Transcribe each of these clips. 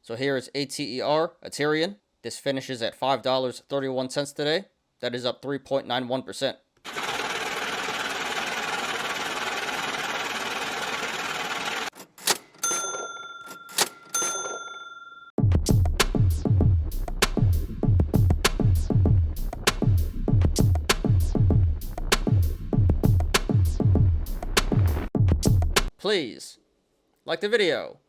So here is ATER Aterian. This finishes at $5.31 today. That is up 3.91%. Please like the video,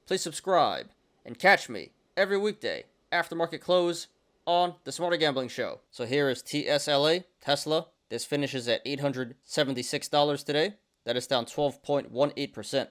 please subscribe, and catch me every weekday after market close on the Smarter Gambling Show. So here is TSLA Tesla. This finishes at $876 today. That is down 12.18%.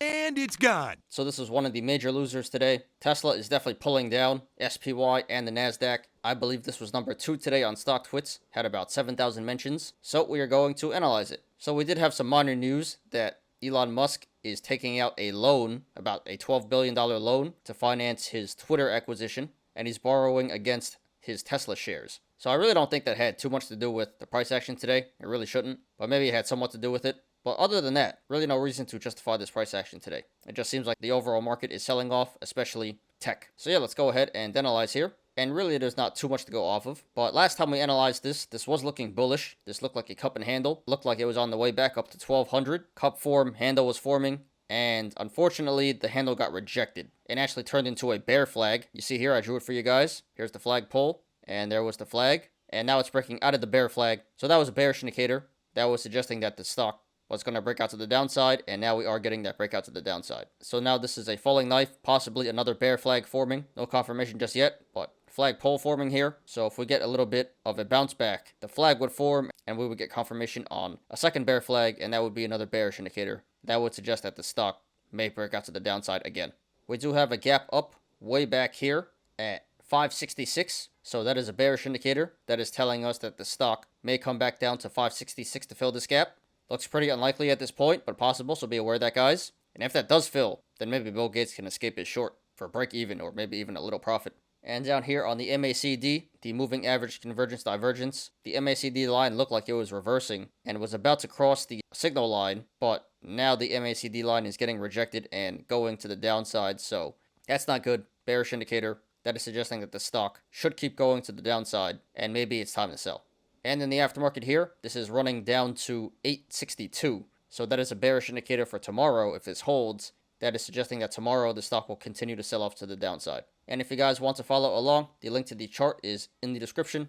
And it's gone. So this is one of the major losers today. Tesla is definitely pulling down SPY and the NASDAQ. I believe this was number 2 today on StockTwits. Had about 7,000 mentions. So we are going to analyze it. So we did have some minor news that Elon Musk is taking out a loan, about a $12 billion loan, to finance his Twitter acquisition. And he's borrowing against his Tesla shares. So I really don't think that had too much to do with the price action today. It really shouldn't. But maybe it had somewhat to do with it. But other than that, really no reason to justify this price action today. It just seems like the overall market is selling off, especially tech. So yeah, let's go ahead and analyze here. And really there's not too much to go off of. But last time we analyzed this was looking bullish. This looked like a cup and handle. Looked like it was on the way back up to 1200. Cup form, handle was forming. And unfortunately, the handle got rejected. It actually turned into a bear flag. You see here, I drew it for you guys. Here's the flag pole. And there was the flag. And now it's breaking out of the bear flag. So that was a bearish indicator. That was suggesting that the stock was going to break out to the downside, and now we are getting that breakout to the downside. So now this is a falling knife, possibly another bear flag forming. No confirmation just yet, but flag pole forming here. So if we get a little bit of a bounce back, the flag would form, and we would get confirmation on a second bear flag, and that would be another bearish indicator. That would suggest that the stock may break out to the downside again. We do have a gap up way back here at 566. So that is a bearish indicator. That is telling us that the stock may come back down to 566 to fill this gap. Looks pretty unlikely at this point, but possible, so be aware of that, guys. And if that does fill, then maybe Bill Gates can escape his short for a break even, or maybe even a little profit. And down here on the MACD, the moving average convergence divergence, the MACD line looked like it was reversing and was about to cross the signal line, but now the MACD line is getting rejected and going to the downside, so that's not good. Bearish indicator. That is suggesting that the stock should keep going to the downside, and maybe it's time to sell. And in the aftermarket here, this is running down to 862. So that is a bearish indicator for tomorrow. If this holds, that is suggesting that tomorrow the stock will continue to sell off to the downside. And if you guys want to follow along, the link to the chart is in the description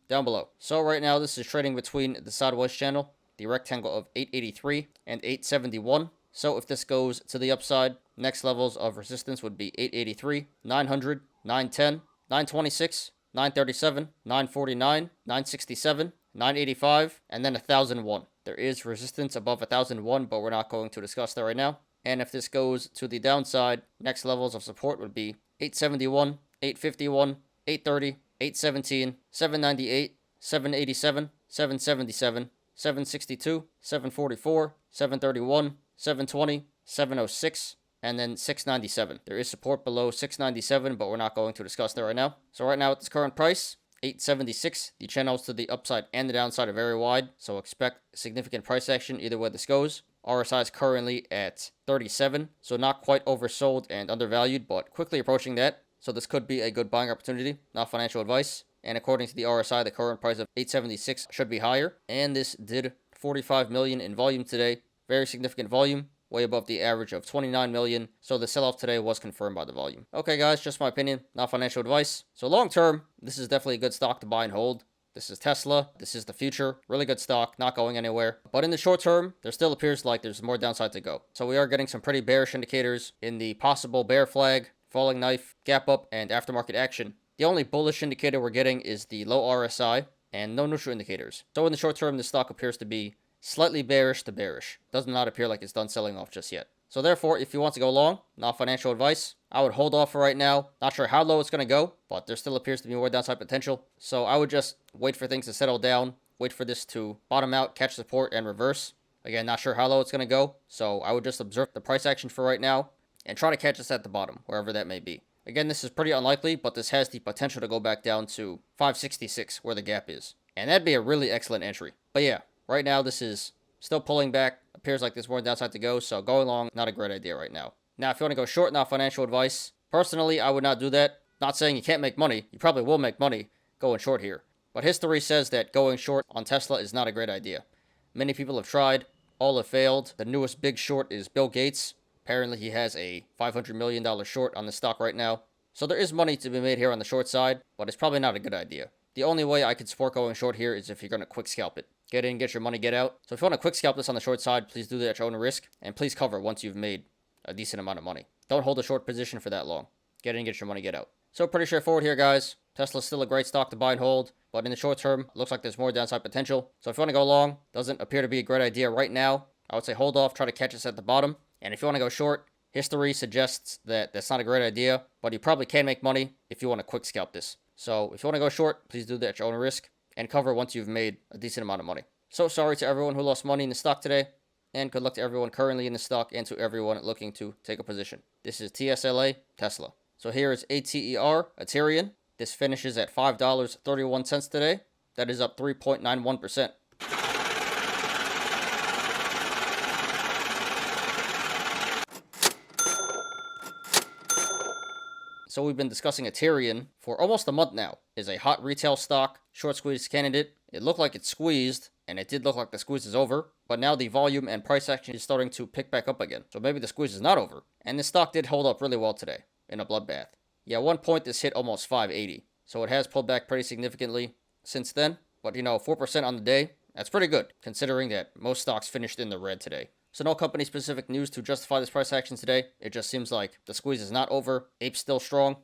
down below. So right now, this is trading between the sideways channel, the rectangle of 883 and 871. So if this goes to the upside, next levels of resistance would be 883, 900, 910, 926, 937, 949, 967, 985, and then 1001. There is resistance above 1001, but we're not going to discuss that right now. And if this goes to the downside, next levels of support would be 871, 851, 830, 817, 798, 787, 777, 762, 744, 731, 720, 706, and then 697. There is support below 697, but we're not going to discuss that right now. So right now at this current price, 876, the channels to the upside and the downside are very wide, so expect significant price action either way this goes. RSI is currently at 37, so not quite oversold and undervalued, but quickly approaching that. So this could be a good buying opportunity, not financial advice. And according to the RSI, the current price of 876 should be higher. And this did 45 million in volume today. Very significant volume. Way above the average of 29 million. So the sell-off today was confirmed by the volume. Okay, guys, just my opinion, not financial advice. So long term, this is definitely a good stock to buy and hold. This is Tesla. This is the future. Really good stock, not going anywhere. But in the short term, there still appears like there's more downside to go. So we are getting some pretty bearish indicators in the possible bear flag, falling knife, gap up, and aftermarket action. The only bullish indicator we're getting is the low RSI and no neutral indicators. So in the short term, this stock appears to be slightly bearish to bearish. Does not appear like it's done selling off just yet. So therefore, if you want to go long, not financial advice, I would hold off for right now. Not sure how low it's going to go, but there still appears to be more downside potential. So I would just wait for things to settle down, wait for this to bottom out, catch support, and reverse. Again, not sure how low it's going to go, so I would just observe the price action for right now and try to catch us at the bottom, wherever that may be. Again, this is pretty unlikely, but this has the potential to go back down to 566, where the gap is. And that'd be a really excellent entry. But yeah, right now this is Still pulling back. Appears like there's more downside to go, so going long, not a great idea right now. Now, if you want to go short, not financial advice. Personally, I would not do that. Not saying you can't make money. You probably will make money going short here. But history says that going short on Tesla is not a great idea. Many people have tried. All have failed. The newest big short is Bill Gates. Apparently, he has a $500 million short on the stock right now. So there is money to be made here on the short side, but it's probably not a good idea. The only way I could support going short here is if you're going to quick scalp it. Get in, get your money, get out. So if you want to quick scalp this on the short side, please do that at your own risk. And please cover once you've made a decent amount of money. Don't hold a short position for that long. Get in, get your money, get out. So pretty straightforward here, guys. Tesla's still a great stock to buy and hold, but in the short term, it looks like there's more downside potential. So if you want to go long, doesn't appear to be a great idea right now. I would say hold off, try to catch us at the bottom. And if you want to go short, history suggests that that's not a great idea, but you probably can make money if you want to quick scalp this. So if you want to go short, please do that at your own risk and cover once you've made a decent amount of money. So sorry to everyone who lost money in the stock today, and good luck to everyone currently in the stock and to everyone looking to take a position. This is TSLA Tesla. So here is ATER Aterian. This finishes at $5.31 today. That is up 3.91%. So we've been discussing Aterian for almost a month now. It's a hot retail stock, short squeeze candidate. It looked like it squeezed, and it did look like the squeeze is over, but now the volume and price action is starting to pick back up again. So maybe the squeeze is not over. And this stock did hold up really well today in a bloodbath. Yeah, at one point this hit almost 580. So it has pulled back pretty significantly since then. But 4% on the day, that's pretty good, considering that most stocks finished in the red today. So no company specific news to justify this price action today. It just seems like the squeeze is not over. Ape's still strong.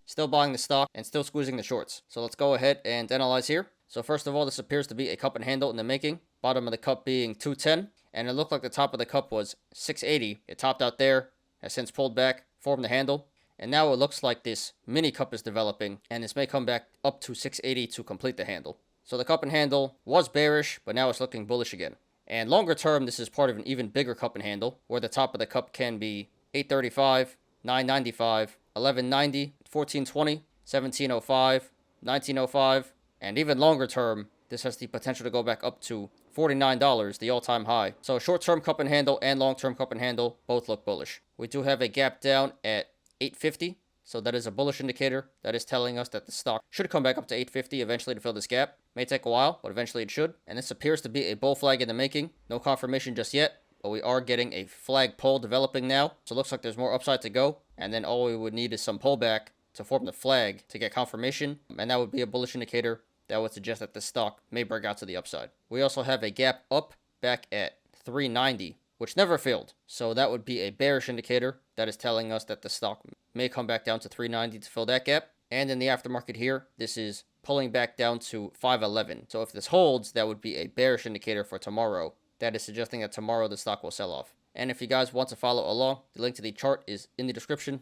Still buying the stock and still squeezing the shorts. So let's go ahead and analyze here. So first of all, this appears to be a cup and handle in the making. Bottom of the cup being 210. And it looked like the top of the cup was 680. It topped out there, has since pulled back, formed the handle. And now it looks like this mini cup is developing. And this may come back up to 680 to complete the handle. So the cup and handle was bearish, but now it's looking bullish again. And longer term, this is part of an even bigger cup and handle, where the top of the cup can be 835, 995, 1190, 1420, 1705, 1905, and even longer term, this has the potential to go back up to $49, the all-time high. So short-term cup and handle and long-term cup and handle both look bullish. We do have a gap down at 850. So that is a bullish indicator. That is telling us that the stock should come back up to 850 eventually to fill this gap. May take a while, but eventually it should. And this appears to be a bull flag in the making. No confirmation just yet, but we are getting a flag pull developing now. So it looks like there's more upside to go. And then all we would need is some pullback to form the flag to get confirmation. And that would be a bullish indicator that would suggest that the stock may break out to the upside. We also have a gap up back at 390, which never filled. So that would be a bearish indicator that is telling us that the stock may come back down to 390 to fill that gap. And in the aftermarket here, this is pulling back down to 511. So if this holds, that would be a bearish indicator for tomorrow. That is suggesting that tomorrow the stock will sell off. And if you guys want to follow along, the link to the chart is in the description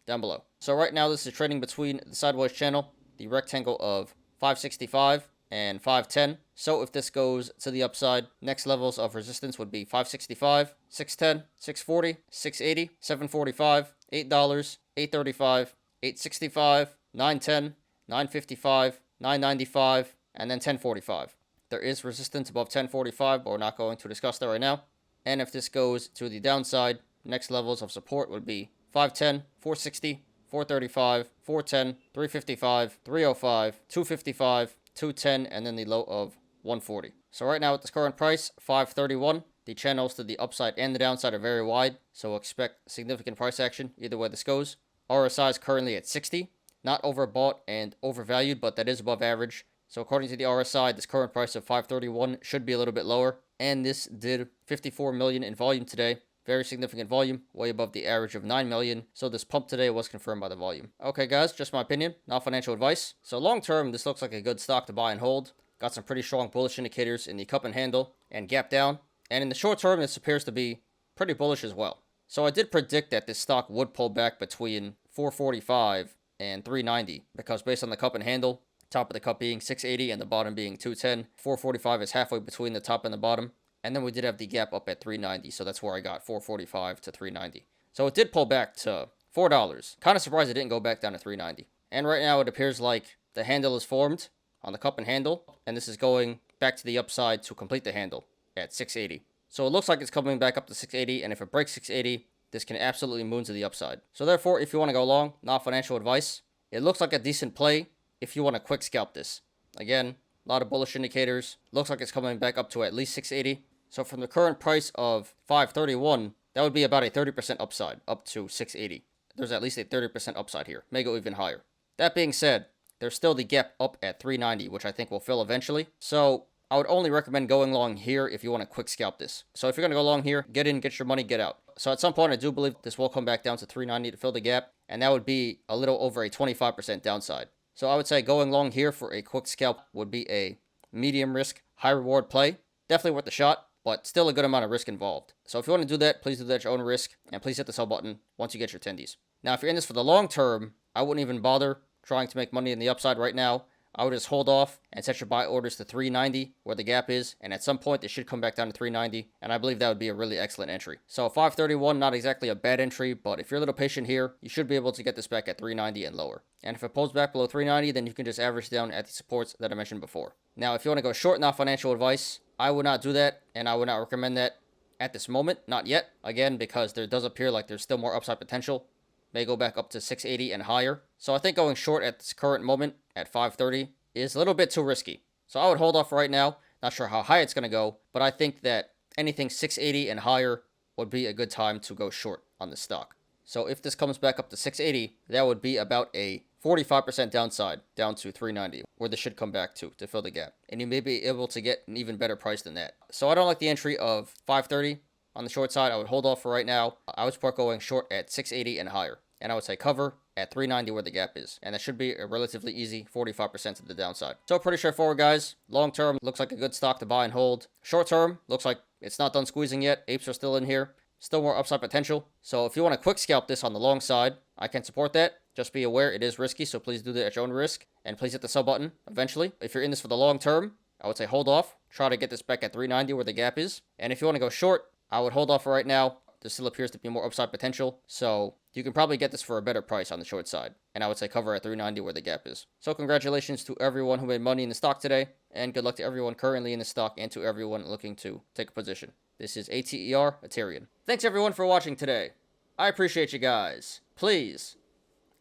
down below. So right now this is trading between the sideways channel, the rectangle of 565 and 510. So if this goes to the upside, next levels of resistance would be 565, 610, 640, 680, 745, $8, 835, 865, 910, 955, 995, and then 1045. There is resistance above 1045, but we're not going to discuss that right now. And if this goes to the downside, next levels of support would be 510, 460, 435, 410, 355, 305, 255, 210, and then the low of 140. So right now at this current price, 531, the channels to the upside and the downside are very wide, so expect significant price action either way this goes. RSI is currently at 60, not overbought and overvalued, but that is above average. So according to the RSI, this current price of 531 should be a little bit lower, and this did 54 million in volume today. Very significant volume, way above the average of 9 million. So this pump today was confirmed by the volume. Okay guys, just my opinion, not financial advice. So long term, this looks like a good stock to buy and hold. Got some pretty strong bullish indicators in the cup and handle and gap down. And in the short term, this appears to be pretty bullish as well. So I did predict that this stock would pull back between 445 and 390 because based on the cup and handle, top of the cup being 680 and the bottom being 210, 445 is halfway between the top and the bottom. And then we did have the gap up at 390, so that's where I got 445 to 390. So it did pull back to $4. Kind of surprised it didn't go back down to 390. And right now it appears like the handle is formed on the cup and handle, and this is going back to the upside to complete the handle at 680. So it looks like it's coming back up to 680, and if it breaks 680, this can absolutely moon to the upside. So therefore, if you want to go long, not financial advice, it looks like a decent play if you want to quick scalp this. Again, a lot of bullish indicators. Looks like it's coming back up to at least 680. So from the current price of 531, that would be about a 30% upside up to 680. There's at least a 30% upside here. May go even higher. That being said, there's still the gap up at 390, which I think will fill eventually. So I would only recommend going long here if you want to quick scalp this. So if you're going to go long here, get in, get your money, get out. So at some point, I do believe this will come back down to 390 to fill the gap, and that would be a little over a 25% downside. So I would say going long here for a quick scalp would be a medium risk, high reward play. Definitely worth the shot, but still a good amount of risk involved. So if you want to do that, please do that at your own risk, and please hit the sell button once you get your tendies. Now, if you're in this for the long term, I wouldn't even bother trying to make money in the upside right now. I would just hold off and set your buy orders to 390 where the gap is, and at some point they should come back down to 390, and I believe that would be a really excellent entry. So 531, not exactly a bad entry, but if you're a little patient here, you should be able to get this back at 390 and lower. And if it pulls back below 390, then you can just average down at the supports that I mentioned before. Now, if you want to go short, not financial advice, I would not do that, and I would not recommend that at this moment, not yet. Again, because there does appear like there's still more upside potential. May go back up to 680 and higher. So I think going short at this current moment at 530 is a little bit too risky. So I would hold off right now. Not sure how high it's going to go, but I think that anything 680 and higher would be a good time to go short on the stock. So if this comes back up to 680, that would be about a 45% downside down to 390, where this should come back to fill the gap. And you may be able to get an even better price than that. So I don't like the entry of 530 on the short side. I would hold off for right now. I would support going short at 680 and higher. And I would say cover at 390 where the gap is. And that should be a relatively easy 45% to the downside. So pretty straightforward, guys. Long term, looks like a good stock to buy and hold. Short term, looks like it's not done squeezing yet. Apes are still in here. Still more upside potential. So if you want to quick scalp this on the long side, I can support that. Just be aware it is risky, so please do that at your own risk. And please hit the sell button eventually. If you're in this for the long term, I would say hold off. Try to get this back at 390 where the gap is. And if you want to go short, I would hold off for right now. There still appears to be more upside potential, so you can probably get this for a better price on the short side. And I would say cover at 390 where the gap is. So congratulations to everyone who made money in the stock today, and good luck to everyone currently in the stock and to everyone looking to take a position. This is ATER Aterian. Thanks everyone for watching today. I appreciate you guys. Please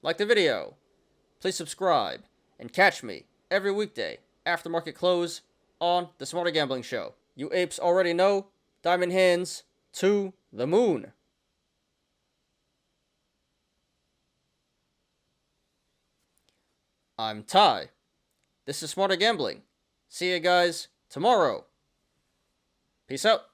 like the video, please subscribe, and catch me every weekday after market close on the Smarter Gambling Show. You apes already know, diamond hands to the moon. I'm Ty. This is Smarter Gambling. See you guys tomorrow. Peace out.